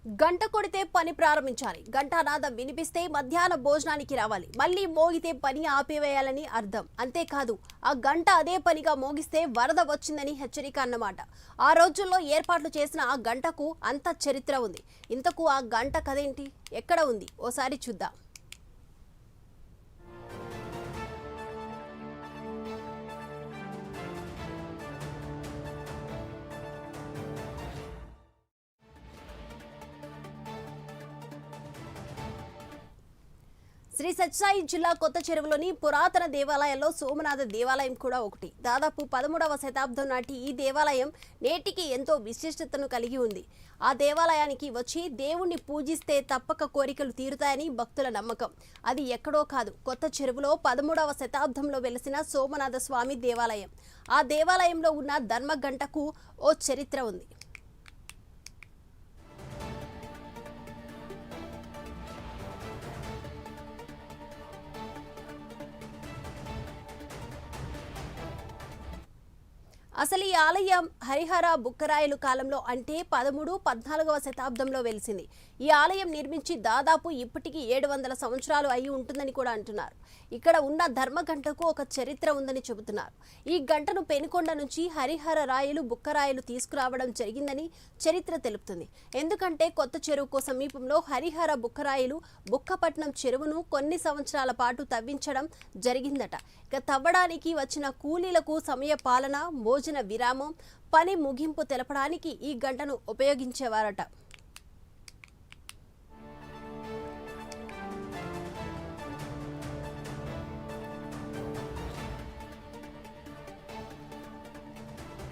గంట కొడితే పని ప్రారంభించాలి. ఘంటానాదం వినిపిస్తే మధ్యాహ్న భోజనానికి రావాలి. మళ్ళీ మోగితే పని ఆపివేయాలని అర్థం. అంతేకాదు ఆ గంట అదే పనిగా మోగిస్తే వరద వచ్చిందని హెచ్చరిక అన్నమాట. ఆ రోజుల్లో ఏర్పాట్లు చేసిన ఆ గంటకు అంత చరిత్ర ఉంది. ఇంతకు ఆ గంట కదేంటి, ఎక్కడ ఉంది, ఓసారి చూద్దాం. శ్రీ సత్యసాయి జిల్లా కొత్త చెరువులోని పురాతన దేవాలయాల్లో సోమనాథ దేవాలయం కూడా ఒకటి. దాదాపు 13వ శతాబ్దం నాటి ఈ దేవాలయం నేటికి ఎంతో విశిష్టతను కలిగి ఉంది. ఆ దేవాలయానికి వచ్చి దేవుణ్ణి పూజిస్తే తప్పక కోరికలు తీరుతాయని భక్తుల నమ్మకం. అది ఎక్కడో కాదు, కొత్త చెరువులో 13వ శతాబ్దంలో వెలిసిన సోమనాథ స్వామి దేవాలయం. ఆ దేవాలయంలో ఉన్న ధర్మగంటకు ఓ చరిత్ర ఉంది. అసలు ఈ ఆలయం హరిహర బుక్కరాయలు కాలంలో అంటే 13, 14వ శతాబ్దంలో వెలిసింది. ఈ ఆలయం నిర్మించి దాదాపు ఇప్పటికీ 700 సంవత్సరాలు అయి ఉంటుందని కూడా అంటున్నారు. ఇక్కడ ఉన్న ధర్మగంటకు ఒక చరిత్ర ఉందని చెబుతున్నారు. ఈ గంటను పెనుకొండ నుంచి హరిహర రాయలు బుక్కరాయలు తీసుకురావడం జరిగిందని చరిత్ర తెలుపుతుంది. ఎందుకంటే కొత్త చెరువుకు సమీపంలో హరిహర బుక్కరాయలు బుక్కపట్నం చెరువును కొన్ని సంవత్సరాల పాటు తవ్వించడం జరిగిందట. ఇక తవ్వడానికి వచ్చిన కూలీలకు సమయ పాలన, భోజన విరామం, పని ముగింపు తెలపడానికి ఈ గంటను ఉపయోగించేవారట.